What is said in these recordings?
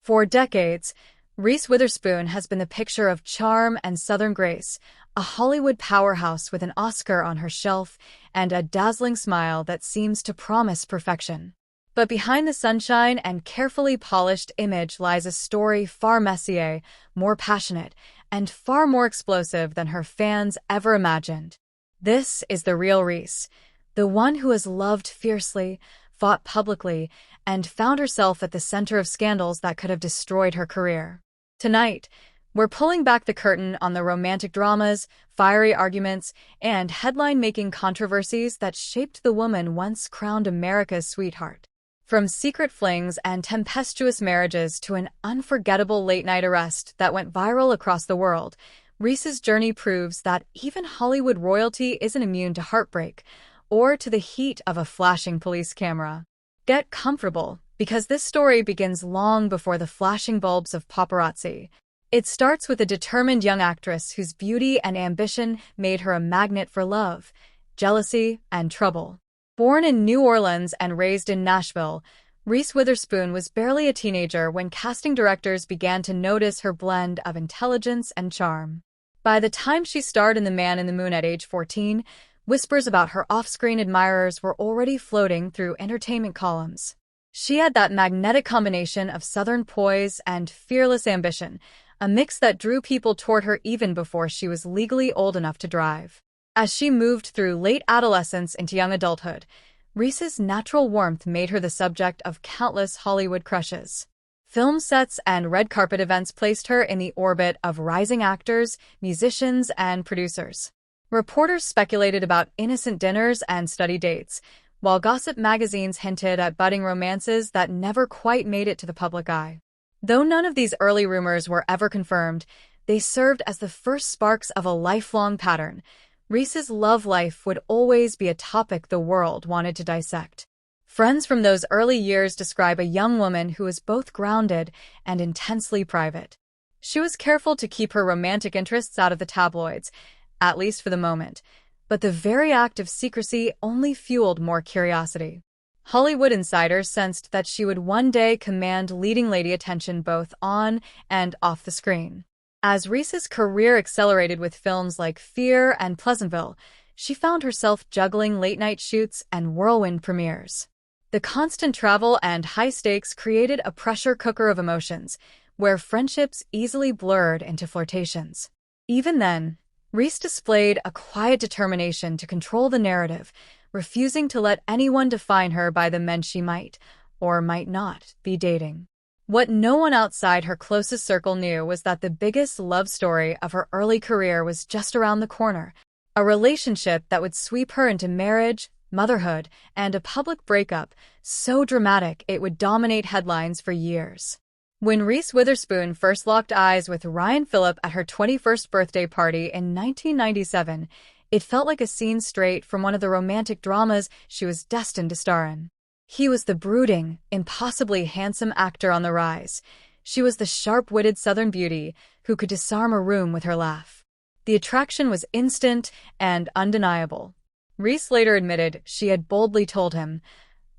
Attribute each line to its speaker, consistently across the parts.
Speaker 1: For decades, Reese Witherspoon has been the picture of charm and Southern grace, a Hollywood powerhouse with an Oscar on her shelf and a dazzling smile that seems to promise perfection. But behind the sunshine and carefully polished image lies a story far messier, more passionate, and far more explosive than her fans ever imagined. This is the real Reese, the one who has loved fiercely, fought publicly, and found herself at the center of scandals that could have destroyed her career. Tonight, we're pulling back the curtain on the romantic dramas, fiery arguments, and headline-making controversies that shaped the woman once crowned America's sweetheart. From secret flings and tempestuous marriages to an unforgettable late-night arrest that went viral across the world, Reese's journey proves that even Hollywood royalty isn't immune to heartbreak or to the heat of a flashing police camera. Get comfortable, because this story begins long before the flashing bulbs of paparazzi. It starts with a determined young actress whose beauty and ambition made her a magnet for love, jealousy, and trouble. Born in New Orleans and raised in Nashville, Reese Witherspoon was barely a teenager when casting directors began to notice her blend of intelligence and charm. By the time she starred in The Man in the Moon at age 14, whispers about her off-screen admirers were already floating through entertainment columns. She had that magnetic combination of Southern poise and fearless ambition, a mix that drew people toward her even before she was legally old enough to drive. As she moved through late adolescence into young adulthood, Reese's natural warmth made her the subject of countless Hollywood crushes. Film sets and red carpet events placed her in the orbit of rising actors, musicians, and producers. Reporters speculated about innocent dinners and study dates, while gossip magazines hinted at budding romances that never quite made it to the public eye. Though none of these early rumors were ever confirmed, they served as the first sparks of a lifelong pattern. Reese's love life would always be a topic the world wanted to dissect. Friends from those early years describe a young woman who was both grounded and intensely private. She was careful to keep her romantic interests out of the tabloids, at least for the moment, but the very act of secrecy only fueled more curiosity. Hollywood insiders sensed that she would one day command leading lady attention both on and off the screen. As Reese's career accelerated with films like Fear and Pleasantville, she found herself juggling late-night shoots and whirlwind premieres. The constant travel and high stakes created a pressure cooker of emotions, where friendships easily blurred into flirtations. Even then, Reese displayed a quiet determination to control the narrative, refusing to let anyone define her by the men she might, or might not, be dating. What no one outside her closest circle knew was that the biggest love story of her early career was just around the corner, a relationship that would sweep her into marriage, motherhood, and a public breakup so dramatic it would dominate headlines for years. When Reese Witherspoon first locked eyes with Ryan Phillip at her 21st birthday party in 1997, it felt like a scene straight from one of the romantic dramas she was destined to star in. He was the brooding, impossibly handsome actor on the rise. She was the sharp-witted Southern beauty who could disarm a room with her laugh. The attraction was instant and undeniable. Reese later admitted she had boldly told him,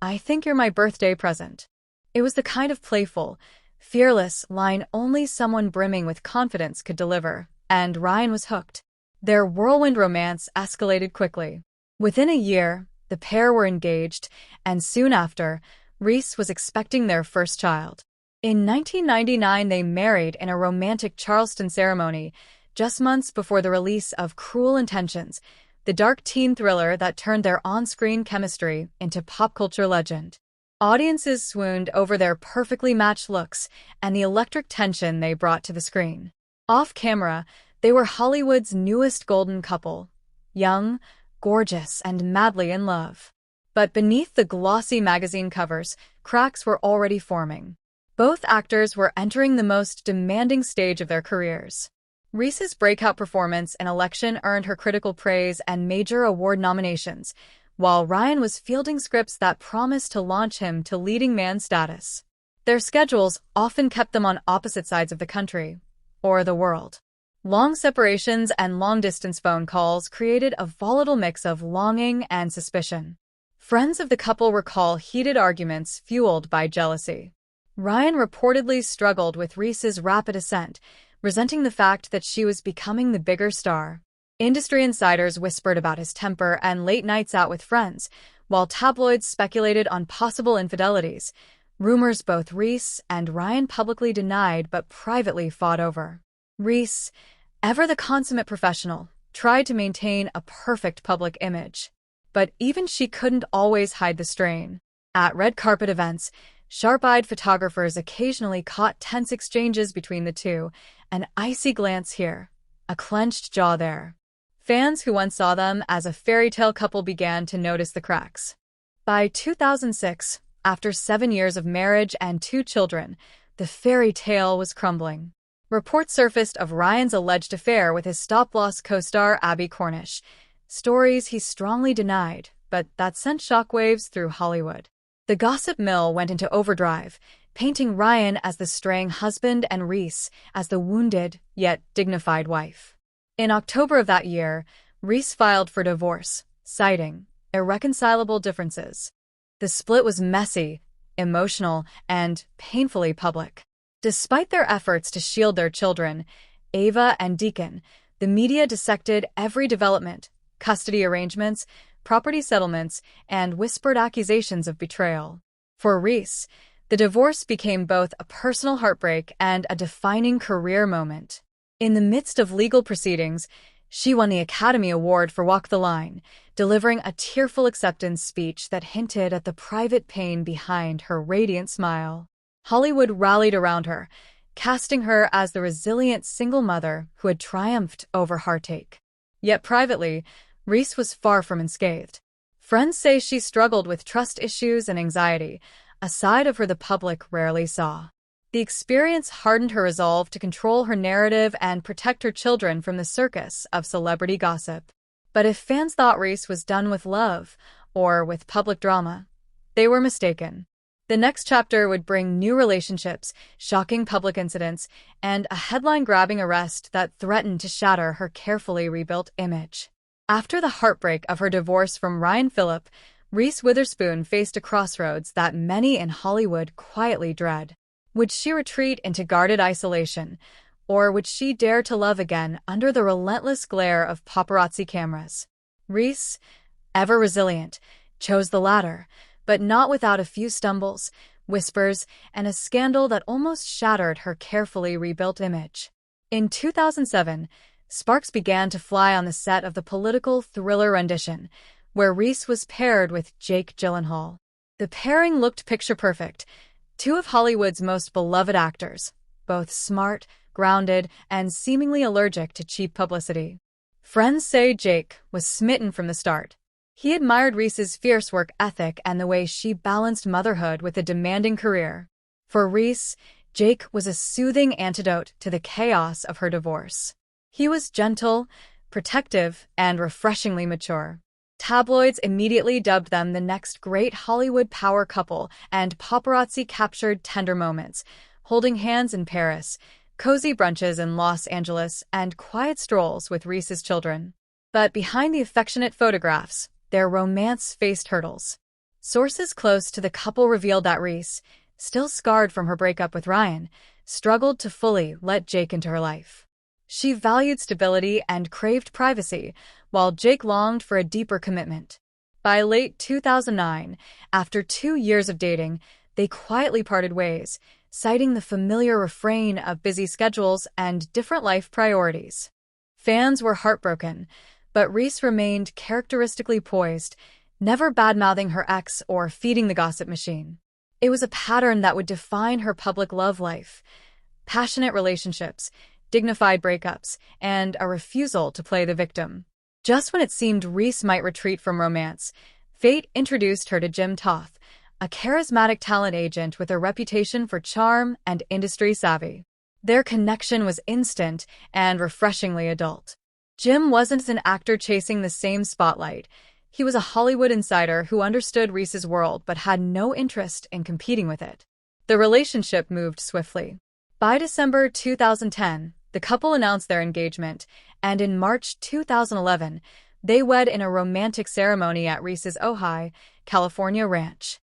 Speaker 1: "I think you're my birthday present." It was the kind of playful, fearless line only someone brimming with confidence could deliver, and Ryan was hooked. Their whirlwind romance escalated quickly. Within a year, the pair were engaged, and soon after, Reese was expecting their first child. In 1999, they married in a romantic Charleston ceremony, just months before the release of Cruel Intentions, the dark teen thriller that turned their on-screen chemistry into pop culture legend. Audiences swooned over their perfectly matched looks and the electric tension they brought to the screen. Off-camera, they were Hollywood's newest golden couple, young, gorgeous, and madly in love. But beneath the glossy magazine covers, cracks were already forming. Both actors were entering the most demanding stage of their careers. Reese's breakout performance in Election earned her critical praise and major award nominations, while Ryan was fielding scripts that promised to launch him to leading man status. Their schedules often kept them on opposite sides of the country, or the world. Long separations and long-distance phone calls created a volatile mix of longing and suspicion. Friends of the couple recall heated arguments fueled by jealousy. Ryan reportedly struggled with Reese's rapid ascent, resenting the fact that she was becoming the bigger star. Industry insiders whispered about his temper and late nights out with friends, while tabloids speculated on possible infidelities, rumors both Reese and Ryan publicly denied but privately fought over. Reese, ever the consummate professional, tried to maintain a perfect public image. But even she couldn't always hide the strain. At red carpet events, sharp-eyed photographers occasionally caught tense exchanges between the two, an icy glance here, a clenched jaw there. Fans who once saw them as a fairy tale couple began to notice the cracks. By 2006, after 7 years of marriage and 2 children, the fairy tale was crumbling. Reports surfaced of Ryan's alleged affair with his stop-loss co-star Abby Cornish, stories he strongly denied, but that sent shockwaves through Hollywood. The gossip mill went into overdrive, painting Ryan as the straying husband and Reese as the wounded yet dignified wife. In October of that year, Reese filed for divorce, citing irreconcilable differences. The split was messy, emotional, and painfully public. Despite their efforts to shield their children, Ava and Deacon, the media dissected every development, custody arrangements, property settlements, and whispered accusations of betrayal. For Reese, the divorce became both a personal heartbreak and a defining career moment. In the midst of legal proceedings, she won the Academy Award for Walk the Line, delivering a tearful acceptance speech that hinted at the private pain behind her radiant smile. Hollywood rallied around her, casting her as the resilient single mother who had triumphed over heartache. Yet privately, Reese was far from unscathed. Friends say she struggled with trust issues and anxiety, a side of her the public rarely saw. The experience hardened her resolve to control her narrative and protect her children from the circus of celebrity gossip. But if fans thought Reese was done with love, or with public drama, they were mistaken. The next chapter would bring new relationships, shocking public incidents, and a headline-grabbing arrest that threatened to shatter her carefully rebuilt image. After the heartbreak of her divorce from Ryan Phillip, Reese Witherspoon faced a crossroads that many in Hollywood quietly dread. Would she retreat into guarded isolation, or would she dare to love again under the relentless glare of paparazzi cameras? Reese, ever resilient, chose the latter, but not without a few stumbles, whispers, and a scandal that almost shattered her carefully rebuilt image. In 2007, sparks began to fly on the set of the political thriller rendition, where Reese was paired with Jake Gyllenhaal. The pairing looked picture-perfect, two of Hollywood's most beloved actors, both smart, grounded, and seemingly allergic to cheap publicity. Friends say Jake was smitten from the start. He admired Reese's fierce work ethic and the way she balanced motherhood with a demanding career. For Reese, Jake was a soothing antidote to the chaos of her divorce. He was gentle, protective, and refreshingly mature. Tabloids immediately dubbed them the next great Hollywood power couple, and paparazzi captured tender moments, holding hands in Paris, cozy brunches in Los Angeles, and quiet strolls with Reese's children. But behind the affectionate photographs, their romance faced hurdles. Sources close to the couple revealed that Reese, still scarred from her breakup with Ryan, struggled to fully let Jake into her life. She valued stability and craved privacy, while Jake longed for a deeper commitment. By late 2009, after 2 years of dating, they quietly parted ways, citing the familiar refrain of busy schedules and different life priorities. Fans were heartbroken, but Reese remained characteristically poised, never bad-mouthing her ex or feeding the gossip machine. It was a pattern that would define her public love life: passionate relationships, dignified breakups, and a refusal to play the victim. Just when it seemed Reese might retreat from romance, fate introduced her to Jim Toth, a charismatic talent agent with a reputation for charm and industry savvy. Their connection was instant and refreshingly adult. Jim wasn't an actor chasing the same spotlight. He was a Hollywood insider who understood Reese's world but had no interest in competing with it. The relationship moved swiftly. By December 2010, the couple announced their engagement, and in March 2011, they wed in a romantic ceremony at Reese's Ojai, California ranch.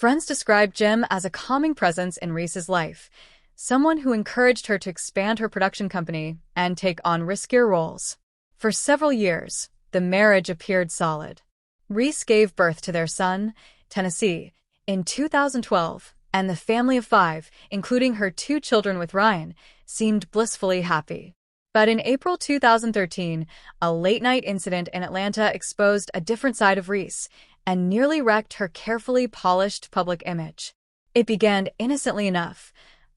Speaker 1: Friends described Jim as a calming presence in Reese's life, someone who encouraged her to expand her production company and take on riskier roles. For several years, the marriage appeared solid. Reese gave birth to their son, Tennessee, in 2012, and the family of 5, including her 2 children with Ryan, seemed blissfully happy. But in April 2013, a late-night incident in Atlanta exposed a different side of Reese and nearly wrecked her carefully polished public image. It began innocently enough.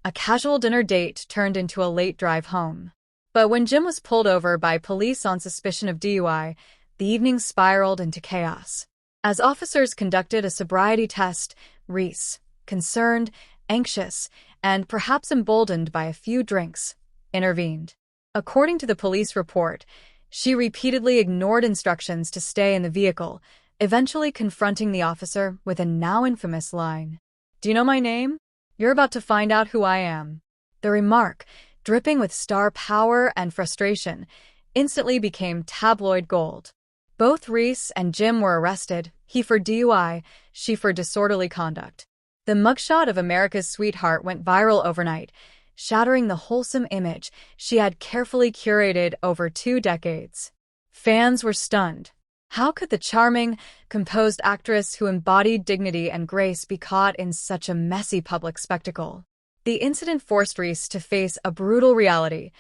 Speaker 1: A casual dinner date turned into a late drive home. But when Jim was pulled over by police on suspicion of DUI, the evening spiraled into chaos. As officers conducted a sobriety test, Reese, concerned, anxious, and perhaps emboldened by a few drinks, intervened. According to the police report, she repeatedly ignored instructions to stay in the vehicle, eventually confronting the officer with a now infamous line. "Do you know my name? You're about to find out who I am." The remark, dripping with star power and frustration, instantly became tabloid gold. Both Reese and Jim were arrested, he for DUI, she for disorderly conduct. The mugshot of America's sweetheart went viral overnight, shattering the wholesome image she had carefully curated over 2 decades. Fans were stunned. How could the charming, composed actress who embodied dignity and grace be caught in such a messy public spectacle? The incident forced Reese to face a brutal reality.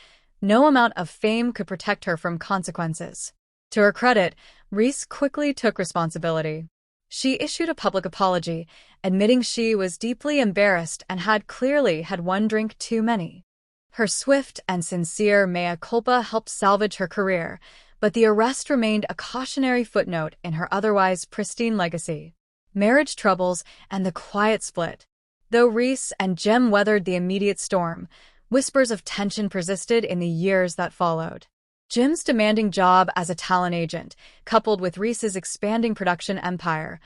Speaker 1: No amount of fame could protect her from consequences. To her credit, Reese quickly took responsibility. She issued a public apology, admitting she was deeply embarrassed and had clearly had one drink too many. Her swift and sincere mea culpa helped salvage her career, but the arrest remained a cautionary footnote in her otherwise pristine legacy. Marriage troubles and the quiet split. Though Reese and Jim weathered the immediate storm, whispers of tension persisted in the years that followed. Jim's demanding job as a talent agent, coupled with Reese's expanding production empire,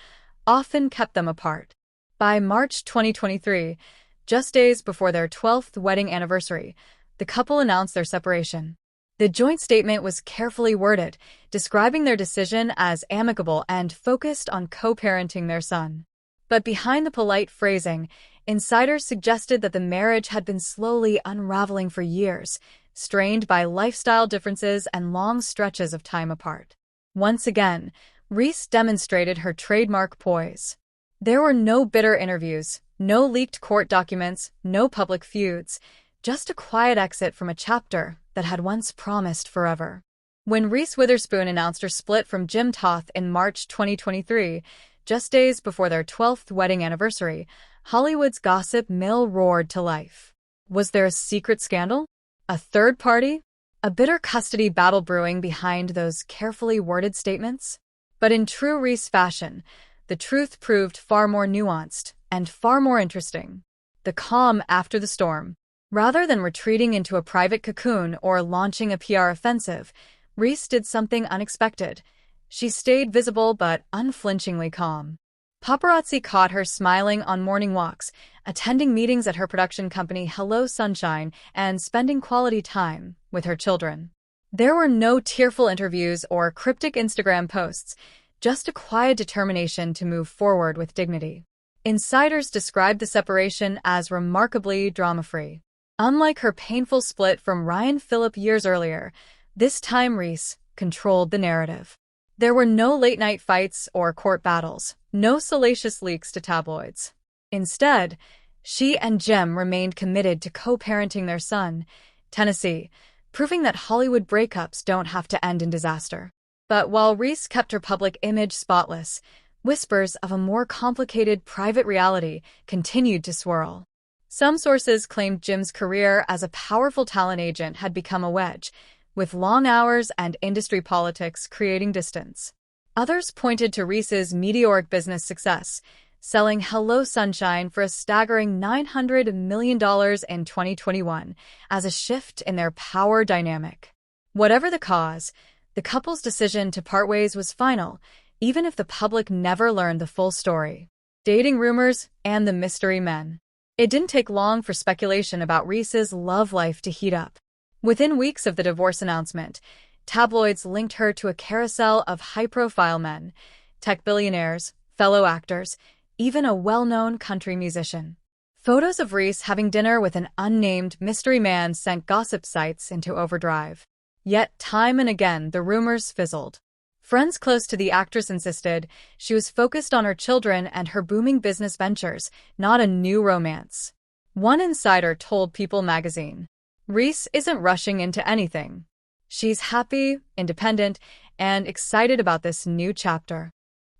Speaker 1: often kept them apart. By March 2023, just days before their 12th wedding anniversary, the couple announced their separation. The joint statement was carefully worded, describing their decision as amicable and focused on co-parenting their son. But behind the polite phrasing, insiders suggested that the marriage had been slowly unraveling for years, strained by lifestyle differences and long stretches of time apart. Once again, Reese demonstrated her trademark poise. There were no bitter interviews, no leaked court documents, no public feuds, just a quiet exit from a chapter that had once promised forever. When Reese Witherspoon announced her split from Jim Toth in March 2023, just days before their 12th wedding anniversary, Hollywood's gossip mill roared to life. Was there a secret scandal? A third party? A bitter custody battle brewing behind those carefully worded statements? But in true Reese fashion, the truth proved far more nuanced and far more interesting. The calm after the storm. Rather than retreating into a private cocoon or launching a PR offensive, Reese did something unexpected. She stayed visible but unflinchingly calm. Paparazzi caught her smiling on morning walks, attending meetings at her production company Hello Sunshine, and spending quality time with her children. There were no tearful interviews or cryptic Instagram posts, just a quiet determination to move forward with dignity. Insiders described the separation as remarkably drama-free. Unlike her painful split from Ryan Phillip years earlier, this time Reese controlled the narrative. There were no late-night fights or court battles, no salacious leaks to tabloids. Instead, she and Jim remained committed to co-parenting their son, Tennessee, proving that Hollywood breakups don't have to end in disaster. But while Reese kept her public image spotless, whispers of a more complicated private reality continued to swirl. Some sources claimed Jim's career as a powerful talent agent had become a wedge, with long hours and industry politics creating distance. Others pointed to Reese's meteoric business success, selling Hello Sunshine for a staggering $900 million in 2021 as a shift in their power dynamic. Whatever the cause, the couple's decision to part ways was final, even if the public never learned the full story. Dating rumors and the mystery men. It didn't take long for speculation about Reese's love life to heat up. Within weeks of the divorce announcement, tabloids linked her to a carousel of high-profile men, tech billionaires, fellow actors, even a well-known country musician. Photos of Reese having dinner with an unnamed mystery man sent gossip sites into overdrive. Yet time and again the rumors fizzled. Friends close to the actress insisted she was focused on her children and her booming business ventures, not a new romance. One insider told People magazine, "Reese isn't rushing into anything. She's happy, independent, and excited about this new chapter."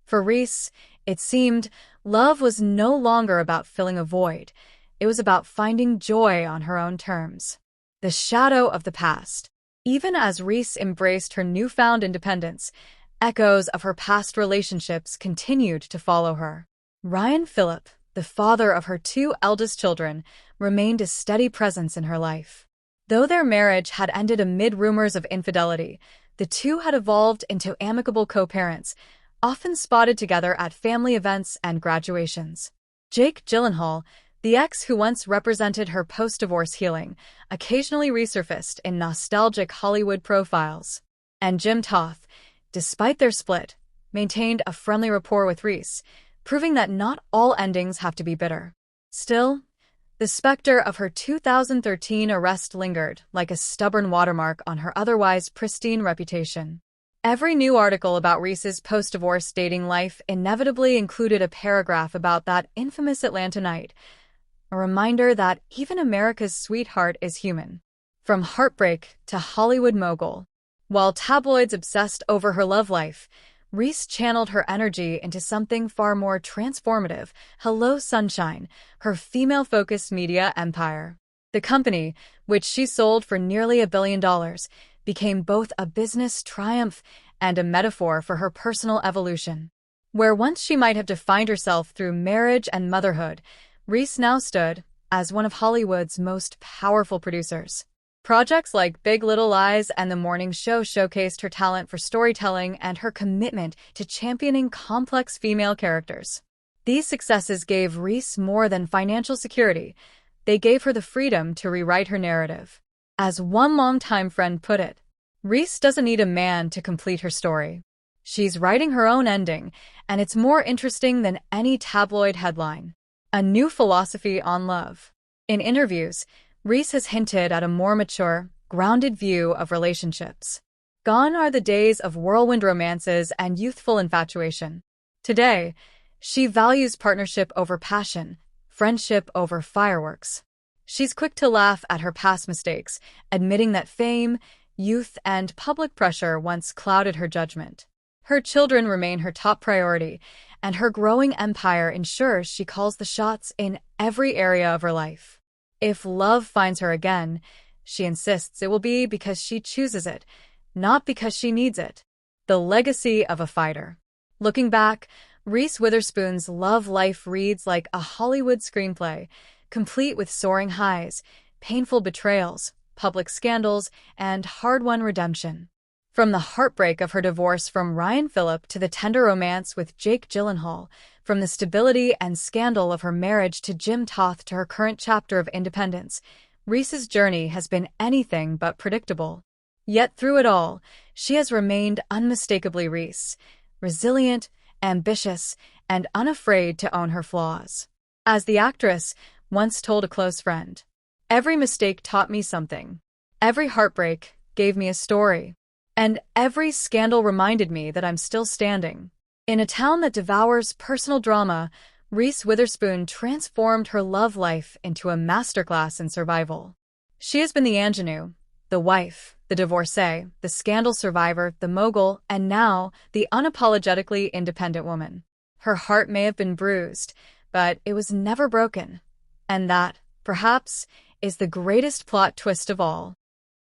Speaker 1: For Reese, it seemed love was no longer about filling a void. It was about finding joy on her own terms. The shadow of the past. Even as Reese embraced her newfound independence, echoes of her past relationships continued to follow her. Ryan Phillip, the father of her two eldest children, remained a steady presence in her life. Though their marriage had ended amid rumors of infidelity, the two had evolved into amicable co-parents, often spotted together at family events and graduations. Jake Gyllenhaal, the ex who once represented her post-divorce healing, occasionally resurfaced in nostalgic Hollywood profiles. And Jim Toth, despite their split, maintained a friendly rapport with Reese, proving that not all endings have to be bitter. Still, the specter of her 2013 arrest lingered like a stubborn watermark on her otherwise pristine reputation. Every new article about Reese's post-divorce dating life inevitably included a paragraph about that infamous Atlanta night, a reminder that even America's sweetheart is human. From heartbreak to Hollywood mogul. While tabloids obsessed over her love life, Reese channeled her energy into something far more transformative: Hello Sunshine, her female-focused media empire. The company, which she sold for nearly $1 billion, became both a business triumph and a metaphor for her personal evolution. Where once she might have defined herself through marriage and motherhood, Reese now stood as one of Hollywood's most powerful producers. Projects like Big Little Lies and The Morning Show showcased her talent for storytelling and her commitment to championing complex female characters. These successes gave Reese more than financial security. They gave her the freedom to rewrite her narrative. As one longtime friend put it, Reese doesn't need a man to complete her story. She's writing her own ending, and it's more interesting than any tabloid headline. A new philosophy on love. In interviews, Reese has hinted at a more mature, grounded view of relationships. Gone are the days of whirlwind romances and youthful infatuation. Today, she values partnership over passion, friendship over fireworks. She's quick to laugh at her past mistakes, admitting that fame, youth, and public pressure once clouded her judgment. Her children remain her top priority, and her growing empire ensures she calls the shots in every area of her life. If love finds her again, she insists it will be because she chooses it, not because she needs it. The legacy of a fighter. Looking back, Reese Witherspoon's love life reads like a Hollywood screenplay, complete with soaring highs, painful betrayals, public scandals, and hard-won redemption. From the heartbreak of her divorce from Ryan Phillip to the tender romance with Jake Gyllenhaal, from the stability and scandal of her marriage to Jim Toth to her current chapter of independence, Reese's journey has been anything but predictable. Yet through it all, she has remained unmistakably Reese, resilient, ambitious, and unafraid to own her flaws. As the actress once told a close friend, "Every mistake taught me something. Every heartbreak gave me a story. And every scandal reminded me that I'm still standing." In a town that devours personal drama, Reese Witherspoon transformed her love life into a masterclass in survival. She has been the ingenue, the wife, the divorcee, the scandal survivor, the mogul, and now the unapologetically independent woman. Her heart may have been bruised, but it was never broken. And that, perhaps, is the greatest plot twist of all.